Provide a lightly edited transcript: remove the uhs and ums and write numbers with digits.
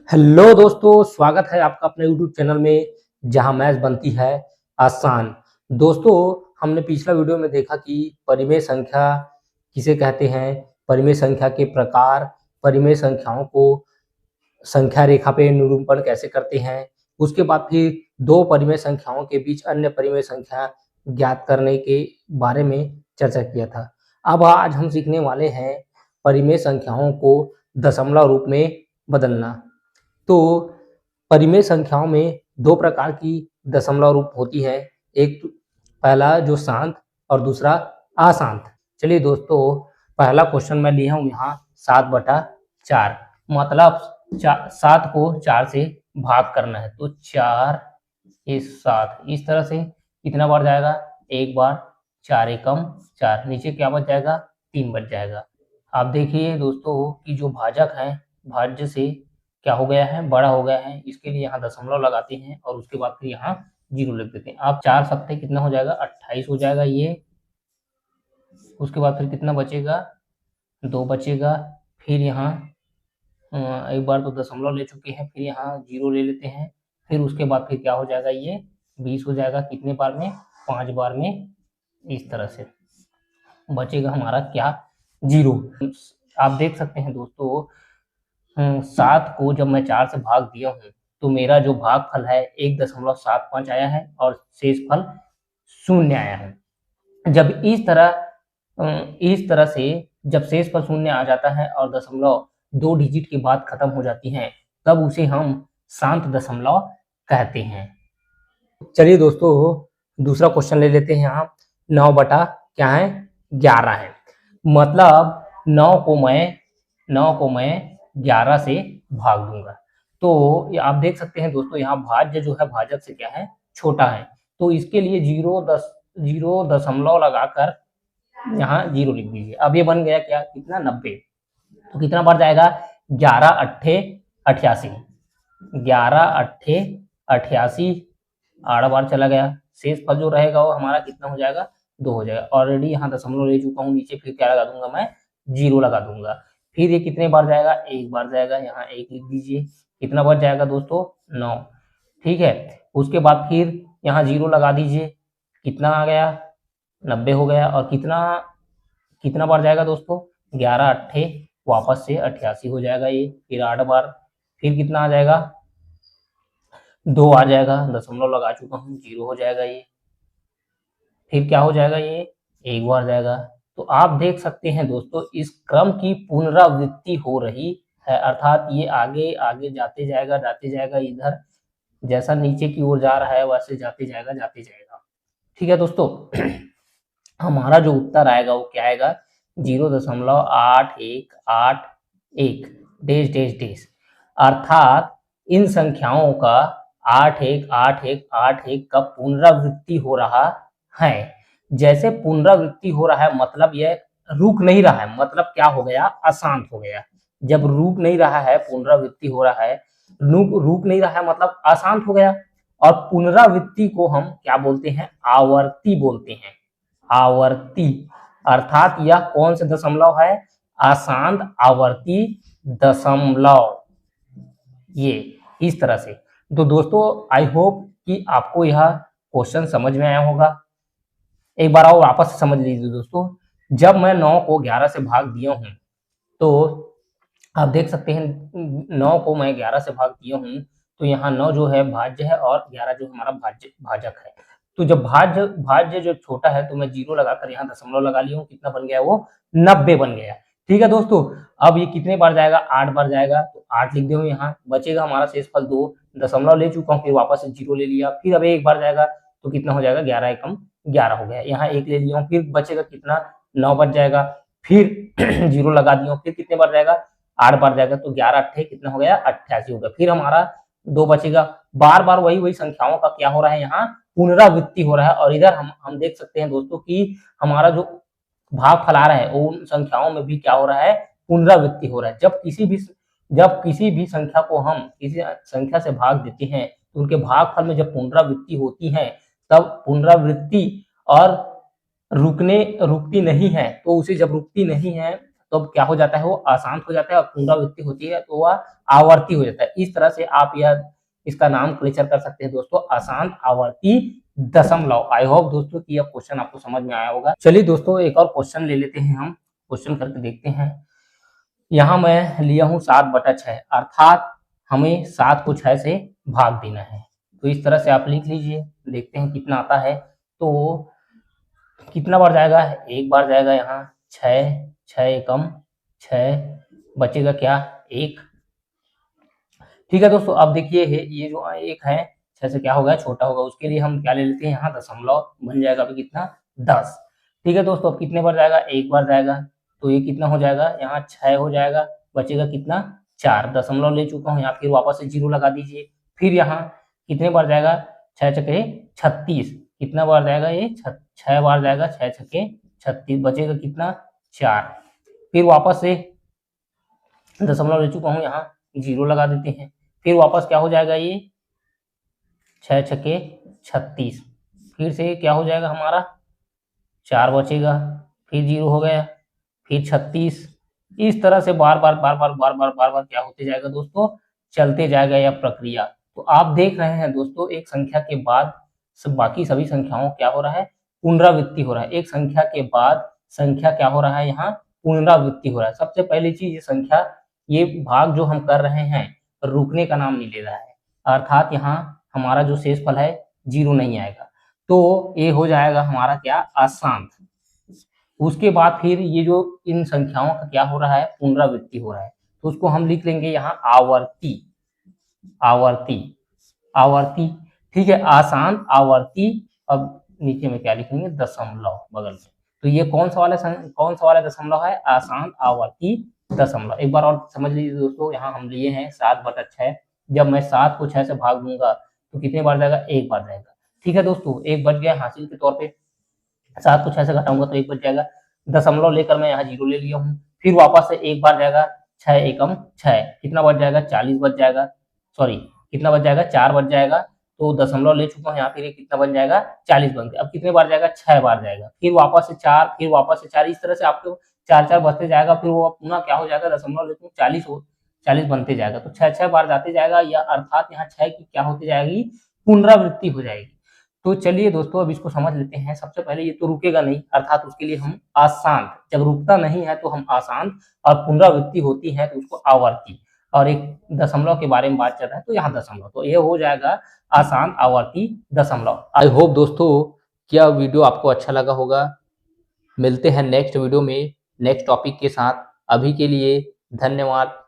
Hello दोस्तों, स्वागत है आपका अपने यूट्यूब चैनल में जहां मैथ बनती है आसान। दोस्तों, हमने पिछला वीडियो में देखा कि परिमेय संख्या किसे कहते हैं, परिमेय संख्या के प्रकार, परिमेय संख्याओं को संख्या रेखा पे निरूपण कैसे करते हैं। उसके बाद फिर दो परिमेय संख्याओं के बीच अन्य परिमेय संख्या ज्ञात करने के बारे में चर्चा किया था। अब आज हम सीखने वाले हैं परिमेय संख्याओं को दशमलव रूप में बदलना। तो परिमेय संख्याओं में दो प्रकार की दशमलव रूप होती है, एक पहला जो शांत और दूसरा अशांत। चलिए दोस्तों, पहला क्वेश्चन मैं लिया हूँ यहाँ 7/4, मतलब 7 को 4 से भाग करना है, तो 4 इस 7 इस तरह से कितना बार जाएगा, एक बार, 4 एकम 4, नीचे क्या बच जाएगा, 3 बच जाएगा। आप देखिए दोस्तों कि जो भाजक है, भाज्य से क्या हो गया है, बड़ा हो गया है, इसके लिए यहाँ दशमलव लगाते हैं और उसके बाद फिर यहाँ 0 लिख देते हैं। आप 4 सप्ते कितना हो जाएगा, 28 हो जाएगा ये। उसके बाद फिर कितना बचेगा, 2 बचेगा। फिर यहाँ एक बार तो दशमलव ले चुके हैं, फिर यहाँ 0 ले लेते हैं। फिर उसके बाद फिर क्या हो जाएगा, ये 20 हो जाएगा। कितने बार में, 5 बार में। इस तरह से बचेगा हमारा क्या, 0। आप देख सकते हैं दोस्तों, 7 को जब मैं 4 से भाग दिया हूँ तो मेरा जो भागफल है 1.75 आया है और शेषफल 0 आया है। जब इस तरह से जब शेषफल 0 आ जाता है और दशमलव 2 डिजिट के बाद खत्म हो जाती है, तब उसे हम शांत दशमलव कहते हैं। चलिए दोस्तों, दूसरा क्वेश्चन ले लेते हैं। यहाँ 9/11 है, मतलब 9 को मैं 11 से भाग दूंगा। तो आप देख सकते हैं दोस्तों, यहाँ भाज्य जो है भाजक से क्या है, छोटा है, तो इसके लिए 0 दशमलव लगाकर यहाँ 0 लिख दीजिए। अब ये बन गया क्या, कितना, 90। तो कितना बार जाएगा, 11 अट्ठे 88, 11 अट्ठे 88, 8 बार चला गया। शेष फल जो रहेगा वो हमारा कितना हो जाएगा, 2 हो जाएगा। ऑलरेडी यहाँ दशमलव ले चुका हूँ, नीचे फिर क्या लगा दूंगा, मैं 0 लगा दूंगा। फिर ये कितने बार जाएगा, एक बार जाएगा, यहाँ 1 लिख दीजिए। कितना बार जाएगा दोस्तों, 9। ठीक है, उसके बाद फिर यहाँ 0 लगा दीजिए। कितना आ गया, 90 हो गया। और कितना बार जाएगा दोस्तों, 11 अट्ठे वापस से 88 हो जाएगा ये। फिर 8 बार, फिर कितना आ जाएगा, 2 आ जाएगा। दशमलव लगा चुका हूँ, 0 हो जाएगा ये। फिर क्या हो जाएगा, ये एक बार जाएगा। तो आप देख सकते हैं दोस्तों, इस क्रम की पुनरावृत्ति हो रही है, अर्थात ये आगे आगे जाते जाएगा, इधर जैसा नीचे की ओर जा रहा है वैसे जाते जाएगा। ठीक है दोस्तों, हमारा जो उत्तर आएगा वो क्या आएगा, 0.8181 डेश डेश डेश, अर्थात इन संख्याओं का 818181 का पुनरावृत्ति हो रहा है। जैसे पुनरावृत्ति हो रहा है मतलब यह रुक नहीं रहा है, मतलब क्या हो गया, अशांत हो गया। जब रुक नहीं रहा है, पुनरावृत्ति हो रहा है, रुक नहीं रहा है मतलब अशांत हो गया। और पुनरावृत्ति को हम क्या बोलते हैं, आवर्ती बोलते हैं, आवर्ती। अर्थात यह कौन से दशमलव है, अशांत आवर्ती दशमलव, ये इस तरह से। तो दोस्तों, आई होप कि आपको यह क्वेश्चन समझ में आया होगा। एक बार और वापस से समझ लीजिए दोस्तों, जब मैं 9 को 11 से भाग दिया हूं, तो आप देख सकते हैं 9 को मैं 11 से भाग दिया हूं, तो यहाँ 9 जो है भाज्य है और 11 जो हमारा भाजक है। तो जब भाज्य जो छोटा है तो मैं 0 लगाकर यहाँ दशमलव लगा लिया हूँ। कितना बन गया, वो 90 बन गया। ठीक है दोस्तों, अब ये कितने बार जाएगा, 8 बार जाएगा, तो 8 लिख दे यहाँ। बचेगा हमारा शेषफल 2, दशमलव ले चुका हूँ, फिर वापस से 0 ले लिया। फिर अब एक बार जाएगा तो कितना हो जाएगा, 11 एकम 11 हो गया। यहाँ 1 ले लिया हूँ, फिर बचेगा कितना, 9 बच जाएगा। फिर 0 लगा दिया हूँ, फिर कितने बार जाएगा, 8 बार जाएगा, तो 11 अट्ठे कितना हो गया, 88 हो गया। फिर हमारा 2 बचेगा। बार बार वही संख्याओं का क्या हो रहा है, यहाँ पुनरावृत्ति हो रहा है। और इधर हम देख सकते हैं दोस्तों कि हमारा जो भागफल आ रहा है उन संख्याओं में भी क्या हो रहा है, पुनरावृत्ति हो रहा है। जब किसी भी संख्या को हम किसी संख्या से भाग देते हैं तो उनके भागफल में जब पुनरावृत्ति होती है, तब पुनरावृत्ति और रुकती नहीं है, तो उसे जब रुकती नहीं है तो अब क्या हो जाता है, वो अशांत हो जाता है, और पुनरावृत्ति होती है तो वह आवर्ती हो जाता है। इस तरह से आप यह इसका नाम क्लेचर कर सकते हैं दोस्तों, अशांत आवर्ती दशमलव। आई होप दोस्तों कि यह क्वेश्चन आपको समझ में आया होगा। चलिए दोस्तों एक और क्वेश्चन ले लेते हैं, हम क्वेश्चन करके देखते हैं। यहाँ मैं लिया हूँ 7/6, अर्थात हमें 7 को 6 से भाग देना है। तो इस तरह से आप लिख लीजिए, देखते हैं कितना आता है। तो कितना बार जाएगा, एक बार जाएगा यहाँ 6, 6 एकम 6, बचेगा क्या 1। ठीक है दोस्तों, अब देखिए ये जो 1 है 6 से क्या होगा, छोटा होगा, उसके लिए हम क्या ले लेते हैं, यहाँ दशमलव बन जाएगा अभी कितना 10। ठीक है दोस्तों, अब कितने बार जाएगा, एक बार जाएगा, तो ये कितना हो जाएगा, यहाँ 6 हो जाएगा, बचेगा कितना 4, दशमलव ले चुका हूँ यहाँ, फिर वापस से 0 लगा दीजिए। फिर यहाँ कितने बार जाएगा, 6 छके 36, कितना बार जाएगा ये 6 बार जाएगा, 6 छके 36, बचेगा कितना 4। फिर वापस से दशमलव ले चुका हूँ यहाँ, 0 लगा देते हैं। फिर वापस क्या हो जाएगा, ये 6 छके 36, फिर से क्या हो जाएगा हमारा 4 बचेगा, फिर 0 हो गया, फिर 36। इस तरह से बार बार क्या होते जाएगा दोस्तों, चलते जाएगा यह प्रक्रिया। तो आप देख रहे हैं दोस्तों, एक संख्या के बाद बाकी सभी संख्याओं क्या हो रहा है, पुनरावृत्ति हो रहा है। एक संख्या के बाद संख्या क्या हो रहा है, यहाँ पुनरावृत्ति हो रहा है। सबसे पहली चीज, ये संख्या, ये भाग जो हम कर रहे हैं रुकने का नाम नहीं ले रहा है, अर्थात यहाँ हमारा जो शेषफल है 0 नहीं आएगा, तो ये हो जाएगा हमारा क्या, अशांत। उसके बाद फिर ये जो इन संख्याओं का क्या हो रहा है, पुनरावृत्ति हो रहा है, तो उसको हम लिख लेंगे यहाँ आवर्ती, आवर्ती, आवर्ती। ठीक है, अशांत आवर्ती। अब नीचे में क्या लिखेंगे, दशमलव बगल में। तो ये कौन सा वाला दशमलव है, अशांत आवर्ती दशमलव। एक बार और समझ लीजिए दोस्तों, यहाँ हम लिए हैं 7/6, जब मैं 7 को 6 से भाग दूंगा तो कितने बार जाएगा, एक बार जाएगा। ठीक है दोस्तों, एक बच गया हासिल के तौर पे, 7 को 6 से घटाऊंगा तो एक बच जाएगा, दशमलव लेकर मैं यहाँ 0 ले लिया हूँ। फिर वापस से एक बार जाएगा, 6 एकम 6, कितना बच जाएगा, 40 बच जाएगा, सॉरी कितना बच जाएगा, 4 बच जाएगा। तो दशमलव ले चुका हूँ यहाँ, फिर कितना बन जाएगा, 40 बन गया। अब कितने बार जाएगा, 6 बार जाएगा, फिर वापस से 4, फिर वापस से 4, इस तरह से आपको 4 बचते जाएगा। फिर वो पुनः क्या हो जाएगा, दशमलव लेते 40 बनते जाएगा, तो 6 बार जाते जाएगा, या अर्थात यहाँ 6 की क्या होती जाएगी, पुनरावृत्ति हो जाएगी। तो चलिए दोस्तों, अब इसको समझ लेते हैं। सबसे पहले ये तो रुकेगा नहीं, अर्थात उसके लिए हम अशांत, जब रुकता नहीं है तो हम अशांत, और पुनरावृत्ति होती है तो उसको आवर्ती। और एक दशमलव के बारे में बात चल रहा है तो यहाँ दशमलव, तो ये हो जाएगा अशांत आवर्ती दशमलव। आई होप दोस्तों क्या वीडियो आपको अच्छा लगा होगा। मिलते हैं नेक्स्ट वीडियो में नेक्स्ट टॉपिक के साथ। अभी के लिए धन्यवाद।